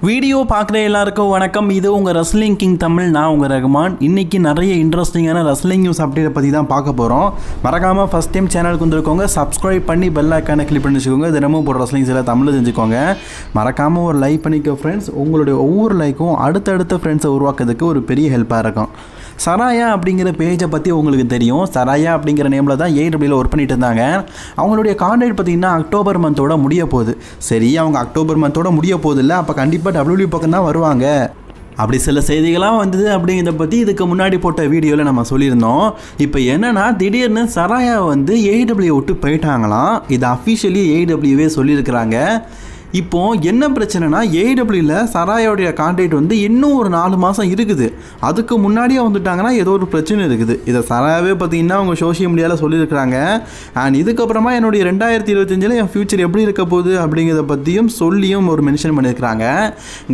Video பார்க்குற எல்லாருக்கும் வணக்கம். இது உங்கள் ரெஸ்லிங் கிங் தமிழ். நான் உங்கள் ரகுமான். இன்றைக்கி நிறைய இன்ட்ரெஸ்டிங்கான ரெஸ்லிங் நியூஸ் அப்டேட்டை பற்றி தான் பார்க்க போகிறோம். மறக்காமல் ஃபஸ்ட் டைம் சேனலுக்கு வந்துருக்கோங்க, சப்ஸ்கிரைப் பண்ணி பெல் ஐக்கானை கிளிக் பண்ணி வச்சுக்கோங்க. தினமும் போகிற ரெஸ்லிங்ஸ் எல்லாம் தமிழில் செஞ்சுக்கோங்க. மறக்காமல் ஒரு லைக் பண்ணிக்கோ ஃப்ரெண்ட்ஸ். உங்களுடைய ஒவ்வொரு லைக்கும் அடுத்தடுத்த ஃப்ரெண்ட்ஸை உருவாக்குறதுக்கு ஒரு பெரிய ஹெல்ப்பாக இருக்கும். சராயா அப்படிங்கிற பேஜை பற்றி உங்களுக்கு தெரியும். சராயா அப்படிங்கிற நேமில் தான் AEWல ஒர்க் பண்ணிட்டு இருந்தாங்க. அவங்களுடைய கான்ட்ராக்ட் பார்த்திங்கன்னா அக்டோபர் மந்தோட முடிய போகுது. சரி, அவங்க அக்டோபர் மந்தோட முடிய போகுது இல்லை, அப்போ கண்டிப்பாக WWE பக்கம் தான் வருவாங்க அப்படி சில செய்திகளாக வந்தது. அப்படிங்கிறத பற்றி இதுக்கு முன்னாடி போட்ட வீடியோவில் நம்ம சொல்லியிருந்தோம். இப்போ என்னென்னா, திடீர்னு சராயா வந்து AEW விட்டு போயிட்டாங்களாம். இது அஃபிஷியலி AEWவே சொல்லியிருக்கிறாங்க. இப்போது என்ன பிரச்சனைனா, AEWல சராயோடைய கான்ட்ராக்ட் வந்து இன்னும் ஒரு 4 மாதம் இருக்குது. அதுக்கு முன்னாடியே வந்துட்டாங்கன்னா ஏதோ ஒரு பிரச்சனை இருக்குது. இதை சராயாவே பார்த்திங்கன்னா அவங்க சோஷியல் மீடியாவில் சொல்லியிருக்கிறாங்க. அண்ட் இதுக்கப்புறமா என்னுடைய 2025 என் ஃப்யூச்சர் எப்படி இருக்க போகுது அப்படிங்கிறத பற்றியும் சொல்லியும் ஒரு மென்ஷன் பண்ணியிருக்கிறாங்க.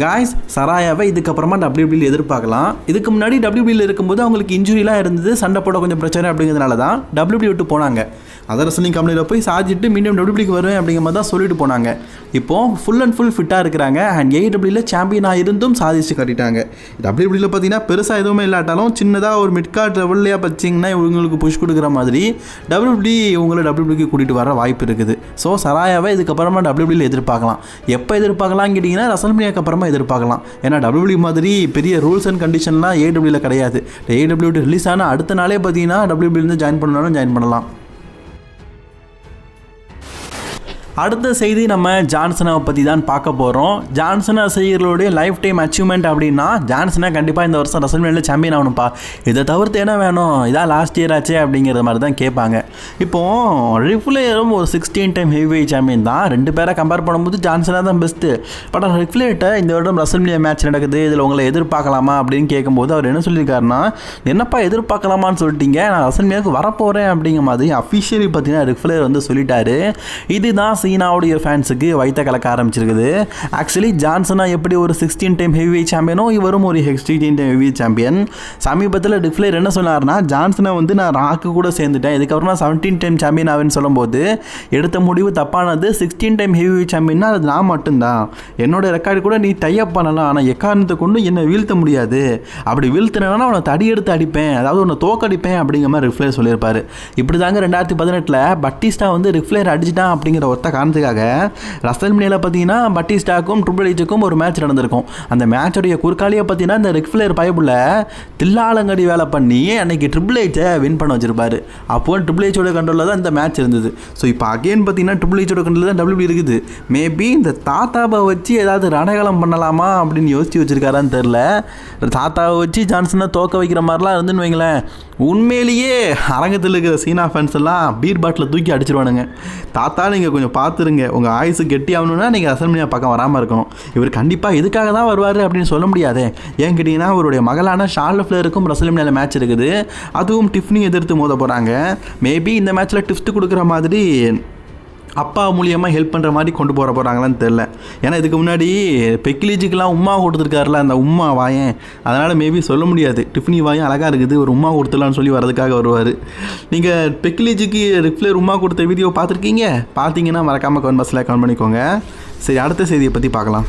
காய்ஸ், சராயாவை இதுக்கப்புறமா WWEல எதிர்பார்க்கலாம். இதுக்கு முன்னாடி WWEல இருக்கும்போது அவங்களுக்கு இன்ஜுரிலாம் இருந்தது, சண்டை போட கொஞ்சம் பிரச்சனை அப்படிங்கிறதுனால தான் WWE விட்டு போனாங்க. அதர் ரெஸ்லிங் கம்பெனியில் போய் சாதிச்சுட்டு மீண்டும் WWEக்கு வருவேன் அப்படிங்கிற மாதிரி தான் சொல்லிட்டு போனாங்க. இப்போது ஃபுல் அண்ட் ஃபுல் ஃபிட்டாக இருக்கிறாங்க. அண்ட் AEWல சாம்பியனாக இருந்தும் சாதிச்சு காட்டிட்டாங்க. WWEல பார்த்தீங்கன்னா பெருசாக எதுவுமே இல்லாட்டாலும் சின்னதாக ஒரு மிட்கார்ட் லெவல்லையாக பார்த்தீங்கன்னா இவங்களுக்கு புஷ் கொடுக்குற மாதிரி WWE இவங்களை WWEக்கு கூட்டிகிட்டு வர வாய்ப்பு இருக்குது. ஸோ சராயாவை இதுக்கப்புறமா WWEல எதிர்பார்க்கலாம். எப்போ எதிர்பார்க்கலாம்னு கேட்டிங்கன்னா, ரெஸ்ல்மேனியாக்கு அப்புறமா எதிர்பார்க்கலாம். ஏன்னா WWE மாதிரி பெரிய ரூல்ஸ் அண்ட் கண்டிஷன்லாம் AEWல கிடையாது. AEW ரிலீஸ் ஆனால் அடுத்த நாளே பார்த்தீங்கன்னா WWEலேருந்து ஜாயின் பண்ணாலும் ஜாயின் பண்ணலாம். அடுத்த செய்தி நம்ம ஜான்சனை பற்றி தான் பார்க்க போகிறோம். ஜான்சன் ரசிகர்களுடைய லைஃப் டைம் அச்சீவ்மெண்ட் அப்படின்னா, ஜான்சனை கண்டிப்பாக இந்த வருஷம் ரெஸ்ல்மேனியால சாம்பியன் ஆகணும்ப்பா, இதை தவிர்த்து என்ன வேணும், இதான் லாஸ்ட் இயர் ஆச்சே அப்படிங்கிற மாதிரி தான் கேட்பாங்க. இப்போது ரிஃப்ளேரும் ஒரு 16 டைம் ஹெவிவெயிட் சாம்பியன் தான். 2 பேரை கம்பேர் பண்ணும்போது ஜான்சனாக தான் பெஸ்ட்டு. பட் ரிஃப்ளேட்டை இந்த வருடம் ரெஸ்ல்மேனியா மேட்ச் நடக்குது, இதில் உங்களை எதிர்பார்க்கலாமா அப்படின்னு கேட்கும்போது அவர் என்ன சொல்லியிருக்காருன்னா, என்னப்பா எதிர்பார்க்கலாமான்னு சொல்லிட்டீங்க, நான் ரெஸ்ல்மேனியாவுக்கு வரப்போகிறேன் அப்படிங்கிற மாதிரி அஃபிஷியலி பார்த்தீங்கன்னா ரிஃப்ளேர் வந்து சொல்லிட்டாரு. இதுதான் சீனாவுடைய ஃபேன்ஸுக்கு வைத்த கலக்க ஆரம்பிச்சிருக்குது. ஆக்சுவலி ஜான்சனா எப்படி ஒரு 16 டைம் ஹெவிவெயிட் சாம்பியனோ, இவரும் ஒரு 16 டைம் ஹெவிவெயிட் சாம்பியன். சமீபத்தில் ரிஃப்ளேர் என்ன சொன்னார்னா, ஜான்சனை வந்து நான் ராக்கு கூட சேர்ந்துட்டேன், இதுக்கப்புறமா 17 டைம் சாம்பியன் ஆவேன்னு சொல்லும்போது எடுத்த முடிவு தப்பானது. 16 டைம் ஹெவிவெயிட் சாம்பியன்னா அது நான் மட்டும்தான், என்னோட ரெக்கார்டு கூட நீ டைப் பண்ணலாம், ஆனால் எக்காரணத்தை கொண்டு என்னை வீழ்த்த முடியாது, அப்படி வீழ்த்தினா அவனை தடி எடுத்து அடிப்பேன், அதாவது உன்னை தோக்கடிப்பேன் அப்படிங்கிற மாதிரி ரிஃப்ளேர் சொல்லியிருப்பார். இப்படி தாங்க 2018 பட்டிஸ்டா வந்து ரிஃப்ளேர் அடிச்சிட்டான் அப்படிங்கிற ஒருத்த காரணத்துக்காக ரெஸ்ல்மேனியால பார்த்தீங்கன்னா பட்டிஸ்டாக்கும் ட்ரிபிள் எச்சுக்கும் ஒரு மேட்ச் நடந்திருக்கும். அந்த மேட்சோடைய குறுக்காலியை பார்த்தீங்கன்னா இந்த ரிஃப்ளேர் பைபிள் தில்லாலங்கடி வேலை பண்ணி அன்னைக்கு ட்ரிபிள் எச்சை வின் பண்ண வச்சிருப்பாரு. அப்போ ட்ரிபிள் எச்சோட கண்ட்ரோலில் தான் இந்த மேட்ச் இருந்தது. ஸோ இப்போ அகெயின் பார்த்தீங்கன்னா ட்ரிபிள் எச்சோட கண்ட்ரோலில் தான் WWE இருக்குது. மேபி இந்த தாத்தாவை வச்சு ஏதாவது ரணகலம் பண்ணலாமா அப்படின்னு யோசிச்சு வச்சிருக்காரான்னு தெரில. தாத்தாவை வச்சு ஜான்சனை தோக்க வைக்கிற மாதிரிலாம் இருந்துன்னு வைங்களேன், உண்மையிலேயே அரங்கத்தில் இருக்கிற சீனா ஃபேன்ஸ் எல்லாம் பீர் பாட்டில் தூக்கி அடிச்சிருவானுங்க. தாத்தா நீங்கள் கொஞ்சம் பார்த்துருங்க, உங்கள் ஆயுசு கெட்டி ஆகணும்னா நீங்கள் ரெஸ்ல்மேனியா பக்கம் வராமல் இருக்கணும். இவர் கண்டிப்பாக இதுக்காக தான் வருவார் அப்படின்னு சொல்ல முடியாது. ஏன் கேட்டிங்கன்னா, அவருடைய மகளான ஷார்லட் ஃப்ளேருக்கும் ரெஸ்ல்மேனியால மேட்ச் இருக்குது. அதுவும் டிஃப்னி எதிர்த்து மோத போகிறாங்க. மேபி இந்த மேட்ச்சில் டிஃப்ட் கொடுக்குற மாதிரி அப்பா மூலியமாக ஹெல்ப் பண்ணுற மாதிரி கொண்டு போகிறாங்களான்னு தெரில. ஏன்னா இதுக்கு முன்னாடி பெக்கிலிஜிக்கெலாம் உமா கொடுத்துருக்காருல, அந்த உமா வாயன், அதனால் மேபி சொல்ல முடியாது. டிஃப்னி வாயன் அழகாக இருக்குது, ஒரு உமா கொடுத்துடலான்னு சொல்லி வரதுக்காக வருவார். நீங்கள் பெக்கிலிஜிக்கு ரிஃப்ளேர் உமா கொடுத்த வீடியோ பார்த்துருக்கீங்க? பார்த்தீங்கன்னா மறக்காமல் கமெண்ட் பாக்ஸில் கமெண்ட் பண்ணிக்கோங்க. சரி, அடுத்த செய்தியை பற்றி பார்க்கலாம்.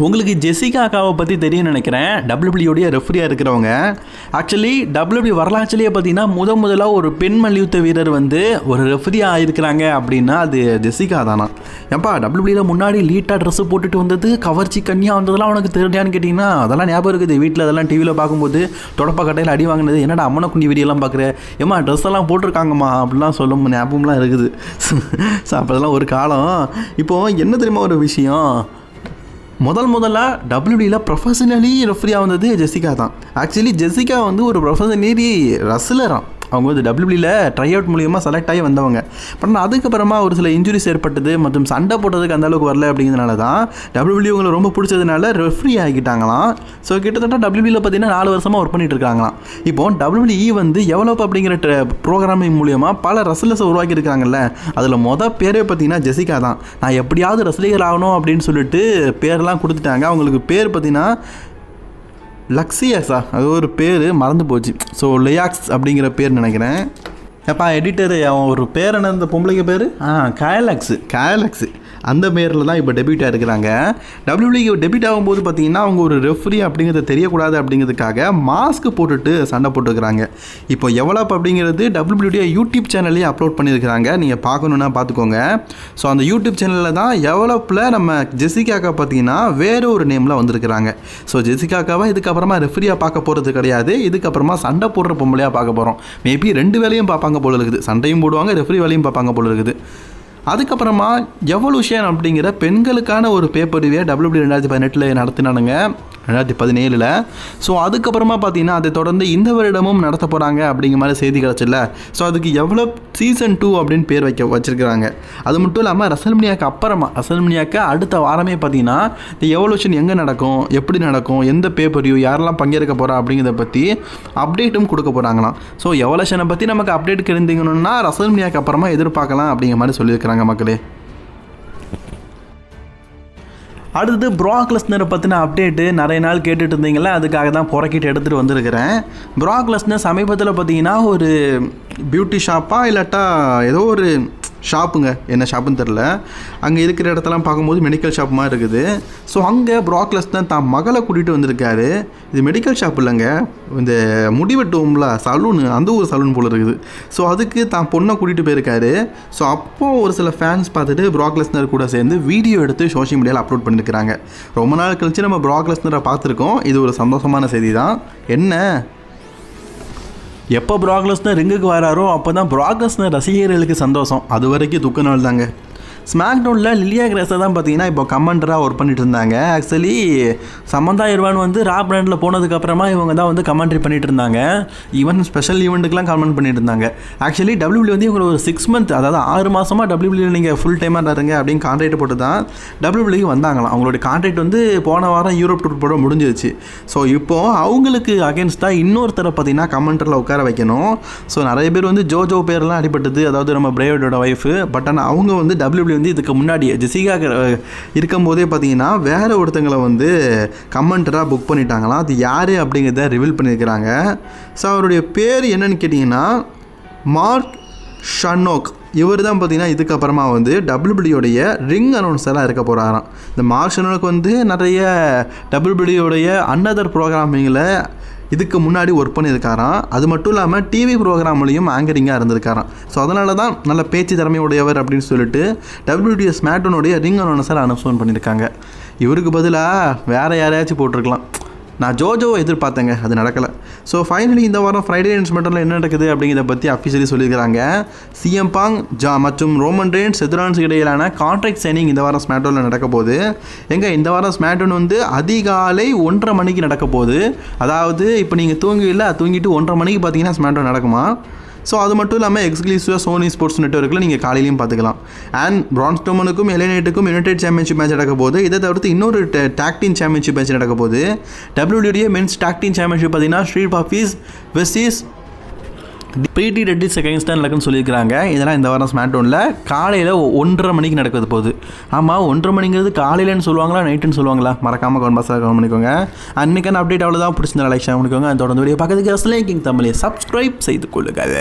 உங்களுக்கு ஜெசிகா அக்காவை பற்றி தெரியும்னு நினைக்கிறேன். WWEயோடைய ரெஃப்ரியாக இருக்கிறவங்க. ஆக்சுவலி WWE வரலாற்றிலேயே பார்த்தீங்கன்னா முதலாக ஒரு பெண் மல்யுத்த வீரர் வந்து ஒரு ரெஃப்ரியாக ஆகிருக்கிறாங்க அப்படின்னா அது ஜெசிகா தானா. ஏப்பா, WWEல முன்னாடி லீட்டாக ட்ரெஸ்ஸு போட்டுட்டு வந்தது, கவர்ச்சி கன்னியாக வந்ததெல்லாம் உனக்கு தெரியான்னு கேட்டிங்கன்னா அதெல்லாம் ஞாபகம் இருக்குது. வீட்டில் அதெல்லாம் டிவியில் பார்க்கும்போது தொடப்ப கட்டையில் அடி வாங்கினது, என்னடா அம்மனை குண்டி வீடியோலாம் பார்க்குறேன், ஏம்மா ட்ரெஸ் எல்லாம் போட்டிருக்காங்கம்மா அப்படிலாம் சொல்லும் ஞாபகம்லாம் இருக்குது. ஸோ அப்போதெல்லாம் ஒரு காலம். இப்போது என்ன தெரியுமா ஒரு விஷயம், முதலாக WWEல ப்ரொஃபஷனலி ரெஃப்ரியாக வந்தது ஜெசிகா தான். ஆக்சுவலி ஜெசிகா வந்து ஒரு ப்ரொஃபஷனலி ரெஸ்லராக அவங்க வந்து WWEல ட்ரை அவுட் மூலியமாக செலக்ட் ஆகி வந்தவங்க. பட் அதுக்கப்புறமா ஒரு சில இன்ஜுரிஸ் ஏற்பட்டது மற்றும் சண்டை போட்டதுக்கு அந்தளவுக்கு வரல அப்படிங்கிறதுனால தான் WWE உங்களை ரொம்ப பிடிச்சதுனால ரெஃப்ரி ஆகிட்டாங்களாம். ஸோ கிட்டத்தட்ட WWEல பார்த்தீங்கன்னா 4 வருஷமாக ஒர்க் பண்ணிட்டு இருக்காங்களாம். இப்போது WWE வந்து எவலப் அப்படிங்கிற ப்ரோக்ராமிங் மூலியமாக பல ரெஸ்லர்ஸை உருவாக்கியிருக்காங்கல்ல, அதில் பேரே பார்த்தீங்கன்னா ஜெசிகா தான். நான் எப்படியாவது ரெஸ்லிங்கர் ஆகணும் அப்படின்னு சொல்லிட்டு பேரெலாம் கொடுத்துட்டாங்க. அவங்களுக்கு பேர் பார்த்தீங்கன்னா லக்ஸியாஸா, அது ஒரு பேர் மறந்து போச்சு. ஸோ லியாக்ஸ் அப்படிங்கிற பேர் நினைக்கிறேன். எப்பா எடிட்டரு, அவன் ஒரு பேர் என்ன, இந்த பொம்பளைக்கு பேர் கயலக்ஸு. அந்த பேரில் தான் இப்போ டெபியூட் ஆகிருக்கிறாங்க. WWE டெபியூட் ஆகும்போது பார்த்தீங்கன்னா அவங்க ஒரு ரெஃப்ரி அப்படிங்கிறது தெரியக்கூடாது அப்படிங்கிறதுக்காக மாஸ்க் போட்டுட்டு சண்டை போட்டுக்கிறாங்க. இப்போ எவலப் அப்படிங்கிறது WWE யூடியூப் சேனல்லேயே அப்லோட் பண்ணியிருக்கிறாங்க. நீங்கள் பார்க்கணுன்னா பார்த்துக்கோங்க. ஸோ அந்த யூடியூப் சேனலில் தான் எவலப்பில் நம்ம ஜெசிகாக்கா பார்த்தீங்கன்னா வேறு ஒரு நேமில் வந்திருக்கிறாங்க. ஸோ ஜெசிகாக்காவை இதுக்கப்புறமா ரெஃப்ரியாக பார்க்க போகிறது கிடையாது. இதுக்கப்புறமா சண்டை போடுற பொம்பளையாக பார்க்க போகிறோம். மேபி 2 வேலையும் பார்ப்பாங்க போல இருக்குது. சண்டையும் போடுவாங்க, ரெஃப்ரி வேலையும் பார்ப்பாங்க போல இருக்குது. அதுக்கப்புறமா எவல்யூஷன் அப்படிங்கிற பெண்களுக்கான ஒரு பேப்பரிவே WWE 2018 நடத்தினானுங்க, 2017. ஸோ அதுக்கப்புறமா பார்த்தீங்கன்னா அதை தொடர்ந்து இந்த வருடமும் நடத்த போகிறாங்க அப்படிங்கிற மாதிரி செய்தி கிடச்சில்ல. ஸோ அதுக்கு எவ்வளோ சீசன் 2 அப்படின்னு பேர் வச்சிருக்கிறாங்க. அது மட்டும் இல்லாமல் ரசல்மனியாக்கு அடுத்த வாரமே பார்த்தீங்கன்னா இந்த எவல்யூஷன் எங்கே நடக்கும், எப்படி நடக்கும், எந்த பேப்பரையும் யாரெல்லாம் பங்கேற்க போகிறா அப்படிங்கிறத பற்றி அப்டேட்டும் கொடுக்க போகிறாங்களாம். ஸோ எவல்யூஷனை பற்றி நமக்கு அப்டேட் தெரிஞ்சுக்கணுன்னா ரசல்மனியாக்கு அப்புறமா எதிர்பார்க்கலாம் அப்படிங்கிற மாதிரி சொல்லியிருக்கிறாங்க மக்களே. அடுத்தது ப்ராக் லெஸ்னரை பற்றின அப்டேட்டு நிறைய நாள் கேட்டுட்டு இருந்தீங்களா, அதுக்காக தான் புறக்கிட்டு எடுத்துகிட்டு வந்திருக்கிறேன். ப்ராக் லெஸ்னர் சமீபத்தில் பார்த்தீங்கன்னா ஒரு பியூட்டி ஷாப்பா இல்லாட்டா ஏதோ ஒரு ஷாப்புங்க, என்ன ஷாப்புன்னு தெரில, அங்கே இருக்கிற இடத்தெல்லாம் பார்க்கும்போது மெடிக்கல் ஷாப் மாதிரி இருக்குது. ஸோ அங்கே ப்ராக் லெஸ்னர் தான் மகளை கூட்டிகிட்டு வந்திருக்காரு. இது மெடிக்கல் ஷாப் இல்லைங்க, இந்த முடிவெட்டுவோம்ல சலூன், அந்த ஒரு சலூன் போல் இருக்குது. ஸோ அதுக்கு தான் பொண்ணை கூட்டிகிட்டு போயிருக்காரு. ஸோ அப்போது ஒரு சில ஃபேன்ஸ் பார்த்துட்டு ப்ராக் லெஸ்னர் கூட சேர்ந்து வீடியோ எடுத்து சோஷியல் மீடியாவில் அப்லோட் பண்ணியிருக்கிறாங்க. ரொம்ப நாள் கழிச்சு நம்ம ப்ராக் லெஸ்னரை பார்த்துருக்கோம். இது ஒரு சந்தோஷமான செய்தி தான். என்ன, எப்போ ப்ராக் லெஸ்னர் ரிங்குக்கு வராரோ அப்போ தான் ப்ராக் லெஸ்னர் ரசிகர்களுக்கு சந்தோஷம். அது வரைக்கும் துக்க நாள் தாங்க. ஸ்மாக்டவுனில் லிலியா கிரேஸை தான் பார்த்தீங்கன்னா இப்போ கமெண்டராக ஒர்க் பண்ணிட்டு இருந்தாங்க. ஆக்சுவலி சமந்தா இர்வான் வந்து ரா பிராண்டில் போனதுக்கப்புறமா இவங்க தான் வந்து கமெண்ட்ரி பண்ணிட்டு இருந்தாங்க. ஈவன் ஸ்பெஷல் ஈவெண்ட்டுக்கெலாம் கமெண்ட் பண்ணிட்டு இருந்தாங்க. ஆக்சுவலி WWE வந்து இவங்க ஒரு 6 months, அதாவது 6 மாதமாக WWE நீங்கள் ஃபுல் டைமாக இருங்க அப்படின்னு கான்ட்ராக்ட் போட்டு தான் WWE வந்தாங்களாம். அவங்களுடைய கான்ட்ராக்ட் வந்து போன வாரம் யூரோப் டூர் போட முடிஞ்சிருச்சு. ஸோ இப்போது அவங்களுக்கு அகேன்ஸ்டாக இன்னொருத்தரை பார்த்தீங்கன்னா கமெண்டரில் உட்கார வைக்கணும். ஸோ நிறைய பேர் வந்து ஜோஜோ பேர்லாம் அடிபட்டது, அதாவது நம்ம பிரேவடோட ஒய்ஃபு. பட் ஆனால் அவங்க வந்து WWE வந்து இதுக்கு முன்னாடி ஜெசிகா இருக்கும்போதே பார்த்தீங்கன்னா வேற ஒருத்தங்களை வந்து கமெண்டராக புக் பண்ணிட்டாங்களாம். அது யார் அப்படிங்கிறத ரிவீல் பண்ணியிருக்கிறாங்க. ஸோ அவருடைய பேர் என்னன்னு கேட்டிங்கன்னா மார்க் ஷன்னோக். இவர் தான் பார்த்தீங்கன்னா இதுக்கப்புறமா வந்து WWEயோடைய ரிங் அனௌன்ஸராக இருக்க போகிறாராம். இந்த மார்க் ஷன்னோக் வந்து நிறைய WWEயோடைய அன்னதர் ப்ரோக்ராமிங்கில் இதுக்கு முன்னாடி ஒர்க் பண்ணியிருக்காராம். அது மட்டும் இல்லாமல் டிவி ப்ரோக்ராம்லேயும் ஆங்கரிங்காக இருந்திருக்காராம். ஸோ அதனால தான் நல்ல பேச்சு திறமையுடையவர் அப்படின்னு சொல்லிட்டு WWE ஸ்மாக்டவுனுடைய ரிங் அனௌன்ஸர் அனௌன்ஸ்மெண்ட் பண்ணியிருக்காங்க. இவருக்கு பதிலாக வேறு யாரையாச்சும் போட்டிருக்கலாம். நான் ஜோஜோவை எதிர்பார்த்தேங்க, அது நடக்கலை. ஸோ ஃபைனலி இந்த வாரம் ஃப்ரைடே நைட் ஸ்மாக்டவுனில் என்ன நடக்குது அப்படிங்கிறத பற்றி அஃபிஷியலி சொல்லியிருக்கிறாங்க. CM Punk மற்றும் ரோமன் ரெயின்ஸ் எதிரான்ஸ் இடையிலான கான்ட்ராக்ட் சைனிங் இந்த வாரம் ஸ்மாக்டவுனில் நடக்க போகுது. இந்த வாரம் ஸ்மாக்டவுன் வந்து அதிகாலை 1:30 மணிக்கு நடக்க போகுது. அதாவது இப்போ நீங்கள் தூங்கிட்டு 1:30 மணிக்கு பார்த்தீங்கன்னா ஸ்மாக்டவுன் நடக்குமா. ஸோ அது மட்டும் இல்லாமல் எக்ஸ்க்ளூசிவாக சோனி ஸ்போர்ட்ஸ் நெட்வொர்க்கில் நீங்கள் காலையிலையும் பார்த்துக்கலாம். அண்ட் பிரான் ஸ்ட்ரோமனுக்கும் LA Knightuக்கும் யுனைடெட் சாம்பியன்ஷிப் மேட்ச் நடக்க போகுது. இதை தவிர்த்து இன்னொரு டாக் டீம் சாம்பியன்ஷிப் மேட்ச் நடக்க போகுது. WWE men's tag team championship பார்த்தீங்கன்னா ஸ்ட்ரீட் ப்ராஃபிட்ஸ் வெர்சஸ் பிரிட்டி ரெட்டி செகண்ட்ஸ் தான் நடக்குன்னு சொல்லியிருக்கிறாங்க. இதெல்லாம் இந்த வாரம் ஸ்மாக்டவுனில் காலையில் 1:30 மணிக்கு நடக்குது போகுது. ஆமாம், 1:30 மணிங்கிறது காலையிலன்னு சொல்லுவாங்களா நைட்டுன்னு சொல்லுவாங்களா? மறக்காமல் கவர்மெண்ட் கவர்ன் பண்ணிக்கோங்க. அன்றைக்கான அப்டேட் அவ்வளோதான். பிடிச்சிருந்தா லைக் ஷேர் பண்ணிக்கோங்க. தொடர்ந்து வீடியோ பக்கத்துக்கு லைக்கிங் தமிழை சப்ஸ்கிரைப் செய்து கொள்ளுங்கள்.